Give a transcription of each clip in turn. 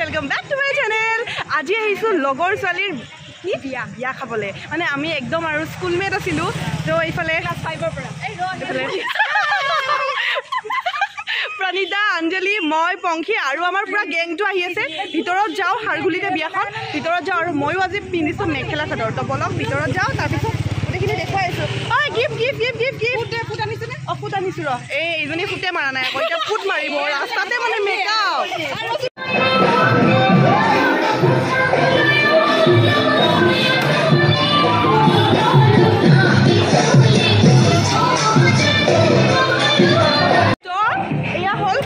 Welcome back to my channel. আজি আহিছো লগৰ ছোৱালীৰ কি বিয়া খাবলে মানে আমি একদম আৰু স্কুলমেট আছিলো তো এইফালে ক্লাস 5 ৰ পৰা প্ৰণিতা অঞ্জলি মই পংখী আৰু আমাৰ পুৰা গেংটো আহি আছে ভিতৰত যাও হাৰগুলিতে বিয়াখন ভিতৰত যাও আৰু মইও আজি পিন্ধিছো মেখেলা চাদৰ তো বলক ভিতৰত যাও তাৰপিছত দেখিনে দেখাই আছো ঐ গিফট ফুট আনিছে নে ফুট আনিছো ৰ এইজনী ফুটে মাৰা নাই আকৌ এতিয়া ফুট মাৰিব ৰাস্তাতে মানে মেকআপ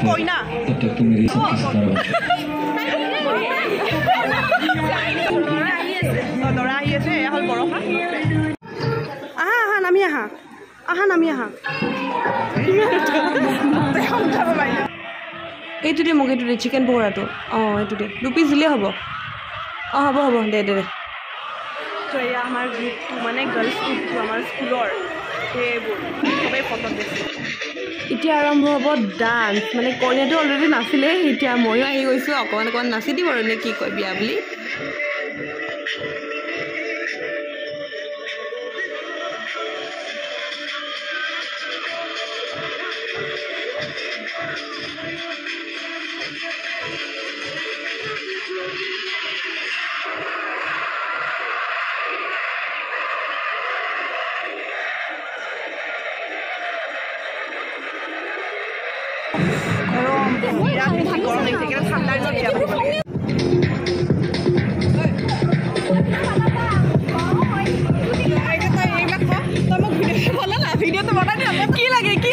কইনা দৰা আহি আছে এয়া হল বৰষা আহা নামি আহা এইটো দে মোক এইটো দে চিকেন পকৰাটো এইটো দে 2 পিচ দিলে হ'ব হ'ব দে তো এয়া আমাৰ গ্ৰুপটো মানে গাৰ্লছ গ্ৰুপটো আমাৰ স্কুলৰ সেইবোৰ সবেই ফটো দিছে এতিয়া আৰম্ভ হ'ব ডান্স মানে কইনাটো অলৰেডি নাছিলে এতিয়া ময়ো আহি গৈছোঁ অকণমান নাচি দিম আৰু নে কি কয় বিয়া বুলি গরম লাগছে কেন ঠান্ডা দিনত বিয়া পাতিব লাগে ভিডিওটো বনাই কি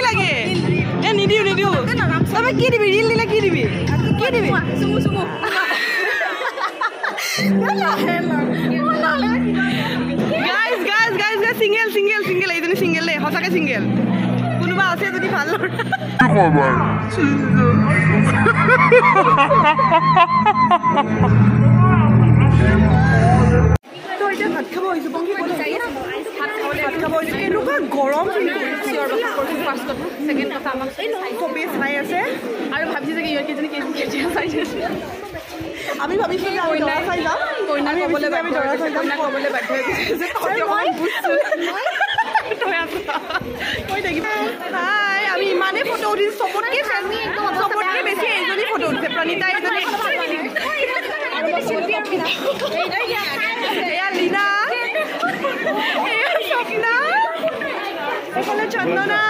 লাগে এ নিদিও তবে কি দিবি রিল দিলে কি দিবি চুমু গাইজ সিঙ্গেল এইজনী সিঙ্গেল দে সঁচাকে সিঙ্গেল কোনোবা আছে যদি ভাল তো এতিয়া ভাত খাব আহিছো পংখী ভাত খাব আহিছো এনেকুৱা গৰম চবেই চাই আছে আৰু ভাবিছে যে ইহঁতকেইজনী চাই আছে আমি ভাবিছো যে আমি দৰা চাই যাম কইনা ক'বলৈ আমি দৰা চাই যাম ক'বলৈ বাধ্য হাই আমি ইমানেই ফটো উঠিছো চবতকে বেছি এইজনী ফটো উঠিছে প্ৰণিতা এইজনী এয়া লীনা এয়া স্বপ্না এইফালে চন্দনা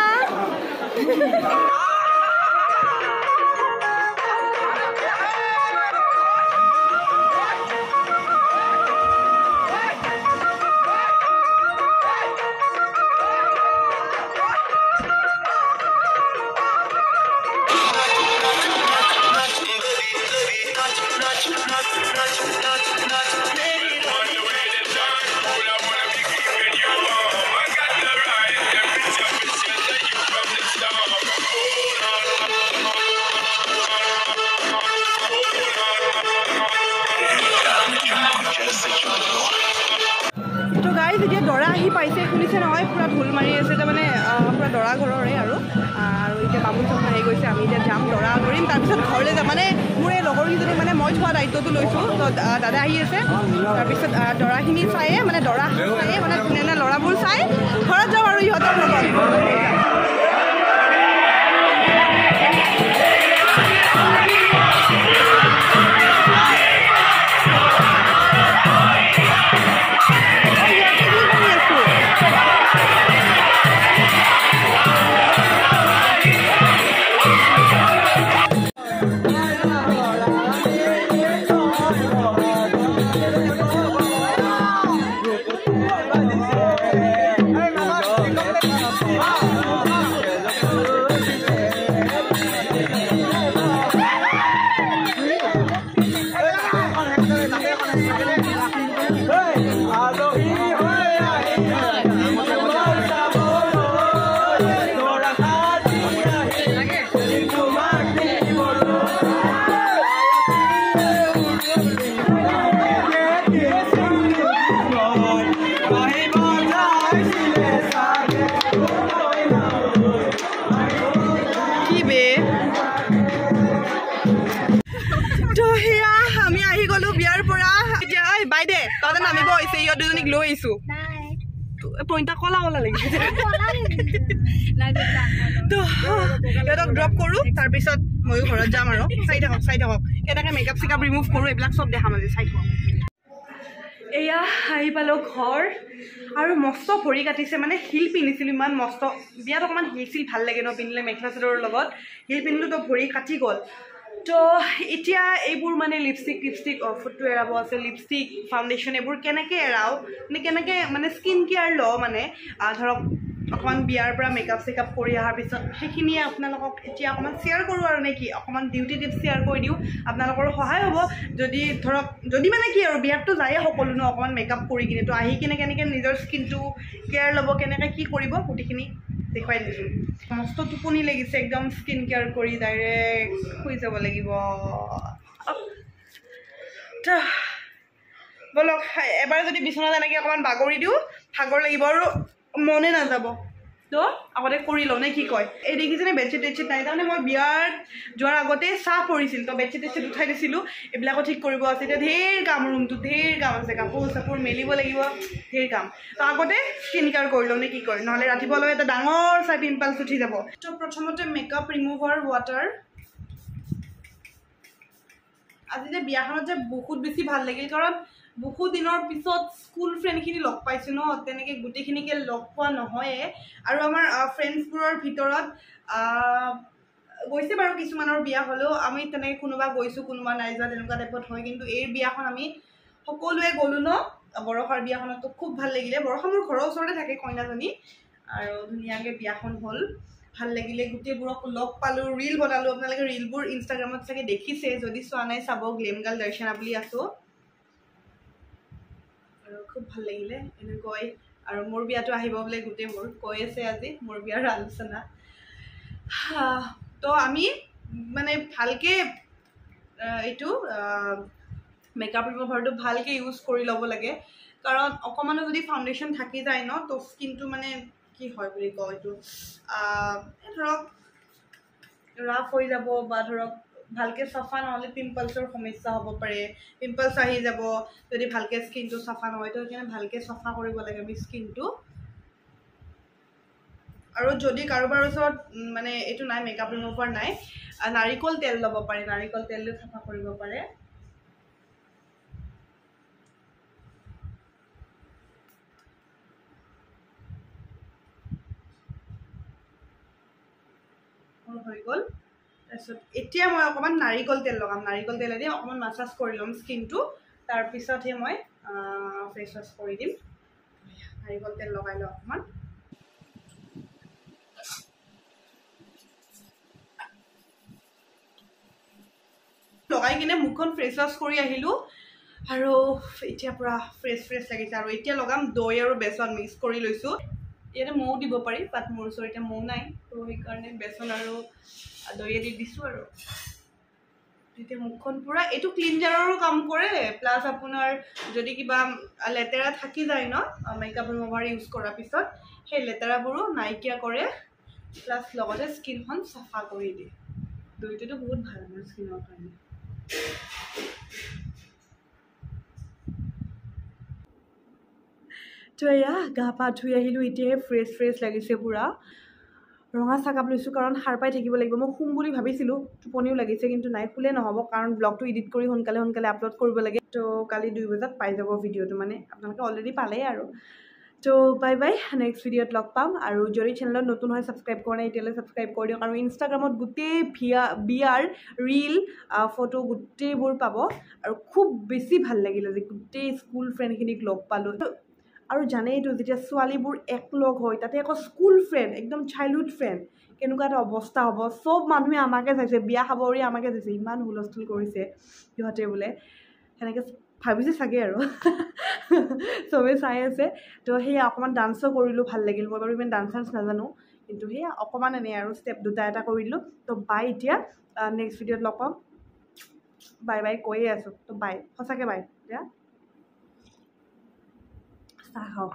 তো গাইজ এতিয়া দৰা আহি পাইছে শুনিছে নহয় পুৰা ঢোল মাৰি আছে তাৰমানে পুৰা দৰা ঘৰৰে আৰু এতিয়া বামুণ চব আহি গৈছে আমি এতিয়া যাম দৰা ধৰিম তাৰপিছত ঘৰলৈ যাম মানে মোৰ এই লগৰকেইজনী মানে মই থোৱা দায়িত্বটো লৈছোঁ তো দাদা আহি আছে তাৰপিছত দৰাখিনি চায়ে মানে দৰা চায়ে মানে ধুনীয়া ল'ৰাবোৰ চাই ঘৰত যাম আৰু ইহঁতৰ লগত পইণ্টা কলা কলা লাগিছে তো সিহঁতক ড্ৰপ কৰোঁ তাৰপিছত ময়ো ঘৰত যাম আৰু চাই থাকক কেনেকৈ মেকআপ চেকআপ ৰিমুভ কৰোঁ এইবিলাক চব দেখাম আজি চাই থাকক এয়া আহি পালোঁ ঘৰ আৰু মস্ত ভৰি কাটিছে মানে হিল পিন্ধিছিলোঁ ইমান মস্ত বিয়াত অকণমান হিল চিল ভাল লাগে ন পিন্ধিলে মেখেলা চাদৰৰ লগত হিল পিন্ধিলোঁ তো ভৰি কাটি গ'ল তো এতিয়া এইবোৰ মানে লিপষ্টিক ফুটটো এৰাব আছে লিপষ্টিক ফাউণ্ডেশ্যন এইবোৰ কেনেকৈ এৰাও মানে কেনেকৈ মানে স্কিন কেয়াৰ লওঁ মানে ধৰক অকণমান বিয়াৰ পৰা মেকআপ চেকআপ কৰি অহাৰ পিছত সেইখিনিয়ে আপোনালোকক এতিয়া অকণমান শ্বেয়াৰ কৰোঁ আৰু নে কি অকণমান ডিউটি টিপছ শ্বেয়াৰ কৰি দিওঁ আপোনালোকৰো সহায় হ'ব যদি ধৰক যদি মানে কি আৰু বিয়াততো যায়ে সকলো ন অকণমান মেকআপ কৰি কিনে তো আহি কিনে কেনেকৈ নিজৰ স্কিনটো কেয়াৰ ল'ব কেনেকৈ কি কৰিব গোটেইখিনি দেখুৱাই দিছোঁ মস্ত টোপনি লাগিছে একদম স্কিন কেয়াৰ কৰি ডাইৰেক্ট শুই যাব লাগিব বলক এবাৰ যদি বিচনাত এনেকৈ অকণমান বাগৰি দিওঁ ভাগৰ লাগিব আৰু মনে নাযাব তো আগতে কৰি লওঁ নে কি কয় এই দেখিছেনে বেডশ্বীট টেডশ্বীট নাই তাৰমানে মই বিয়াত যোৱাৰ আগতে চাহ পৰিছিল তো বেডশ্বীট টেডশ্বীট উঠাই দিছিলোঁ এইবিলাকো ঠিক কৰিব আছে এতিয়া ঢেৰ কাম ৰুমটোত ঢেৰ কাম আছে কাপোৰ চাপোৰ মেলিব লাগিব ঢেৰ কাম তো আগতে স্কিন কেয়াৰ কৰি লওঁ নে কি কয় নহ'লে ৰাতিপুৱালৈ এটা ডাঙৰ চাই পিম্পলছ উঠি যাব তো প্ৰথমতে মেকআপ ৰিমুভাৰ ৱাটাৰ আজি যে বিয়াখনত যে বহুত বেছি ভাল লাগিল কাৰণ বহুত দিনৰ পিছত স্কুল ফ্ৰেণ্ডখিনি লগ পাইছোঁ ন তেনেকৈ গোটেইখিনিকে লগ পোৱা নহয়ে আৰু আমাৰ ফ্ৰেণ্ডছবোৰৰ ভিতৰত গৈছে বাৰু কিছুমানৰ বিয়া হ'লেও আমি তেনেকৈ কোনোবা গৈছোঁ কোনোবা নাই যোৱা তেনেকুৱা টাইপত হয় কিন্তু এই বিয়াখন আমি সকলোৱে গ'লোঁ ন বৰষাৰ বিয়াখনতো খুব ভাল লাগিলে বৰষা মোৰ ঘৰৰ ওচৰতে থাকে কইনাজনী আৰু ধুনীয়াকৈ বিয়াখন হ'ল ভাল লাগিলে গোটেইবোৰক লগ পালোঁ ৰীল বনালোঁ আপোনালোকে ৰীলবোৰ ইনষ্টাগ্ৰামত চাগে দেখিছে যদি চোৱা নাই চাব গ্লেমগাল দৰ্শনা বুলি আছোঁ আৰু খুব ভাল লাগিলে এনেকৈ আৰু মোৰ বিয়াটো আহিব বোলে গোটেইবোৰ কৈ আছে আজি মোৰ বিয়াৰ আলোচনা তো আমি মানে ভালকৈ এইটো মেকআপ ৰিমুভাৰটো ভালকৈ ইউজ কৰি ল'ব লাগে কাৰণ অকণমানো যদি ফাউণ্ডেশ্যন থাকি যায় ন তো স্কিনটো মানে কি হয় বুলি কওঁ এইটো ধৰক ৰাফ হৈ যাব বা ধৰক ভালকৈ চাফা নহ'লে পিম্পলছৰ সমস্যা হ'ব পাৰে পিম্পলছ আহি যাব যদি ভালকৈ স্কিনটো চাফা নহয় তো সেইকাৰণে ভালকৈ চাফা কৰিব লাগে আমি স্কিনটো আৰু যদি কাৰোবাৰ ওচৰত মানে এইটো নাই মেকআপ ৰিমুভাৰ নাই নাৰিকল তেল ল'ব পাৰে নাৰিকল তেল লৈ চাফা কৰিব পাৰে হৈ গ'ল তাৰপিছত এতিয়া মই অকণমান নাৰিকল তেল লগাম নাৰিকল তেলেদি অকণমান মাছাজ কৰি ল'ম স্কিনটো তাৰপিছতহে মই ফেচ ৱাছ কৰি দিম নাৰিকল তেল লগাই লওঁ অকণমান লগাই কিনে মুখখন ফেচ ৱাছ কৰি আহিলোঁ আৰু এতিয়া পূৰা ফ্ৰেছ লাগিছে আৰু এতিয়া লগাম দৈ আৰু বেচন মিক্স কৰি লৈছোঁ ইয়াতে মৌ দিব পাৰি বাট মোৰ ওচৰত এতিয়া মৌ নাই তো সেইকাৰণে বেচন আৰু দৈয়ে দি দিছোঁ আৰু তেতিয়া মুখখন পূৰা এইটো ক্লিনজাৰৰো কাম কৰে প্লাছ আপোনাৰ যদি কিবা লেতেৰা থাকি যায় ন মেকআপ ৰিমুভাৰ ইউজ কৰাৰ পিছত সেই লেতেৰাবোৰো নাইকিয়া কৰে প্লাছ লগতে স্কিনখন চাফা কৰি দিয়ে দৈটোতো বহুত ভাল মোৰ স্কিনৰ কাৰণে তো এয়া গা পা ধুই আহিলোঁ এতিয়াই ফ্ৰেছ লাগিছে পূৰা ৰঙা চাহকাপ লৈছোঁ কাৰণ সাৰ পাই থাকিব লাগিব মই শুম বুলি ভাবিছিলোঁ টোপনিও লাগিছে কিন্তু নাই শুলে নহ'ব কাৰণ ব্লগটো এডিট কৰি সোনকালে আপলোড কৰিব লাগে তো কালি 2 বজাত পাই যাব ভিডিঅ'টো মানে আপোনালোকে অলৰেডি পালেই আৰু তো বাই নেক্সট ভিডিঅ'ত লগ পাম আৰু যদি চেনেলত নতুন হয় ছাবস্ক্ৰাইব কৰা নাই এতিয়ালৈ ছাবস্ক্ৰাইব কৰি দিয়ক আৰু ইনষ্টাগ্ৰামত গোটেই বিয়াৰ ৰীল ফটো গোটেইবোৰ পাব আৰু খুব বেছি ভাল লাগিলে যে গোটেই স্কুল ফ্ৰেণ্ডখিনিক লগ পালোঁ আৰু জানেইতো যেতিয়া ছোৱালীবোৰ একলগ হয় তাতে আকৌ স্কুল ফ্ৰেণ্ড একদম চাইল্ডহুড ফ্ৰেণ্ড কেনেকুৱা এটা অৱস্থা হ'ব চব মানুহে আমাকে চাইছে বিয়া খাবৰি আমাকে চাইছে ইমান হুলস্থুল কৰিছে সিহঁতে বোলে সেনেকৈ ভাবিছে চাগে আৰু চবেই চাই আছে তো সেয়া অকণমান ডান্সো কৰিলোঁ ভাল লাগিল মই বাৰু ইমান ডান্স চান্স নাজানো কিন্তু সেয়া অকণমান এনেই আৰু ষ্টেপ দুটা এটা কৰিলোঁ তো বাই এতিয়া নেক্সট ভিডিঅ'ত লগ পাম বাই বাই কৈয়ে আছোঁ তো বাই সঁচাকৈ বাই এতিয়া চাহ খাওঁ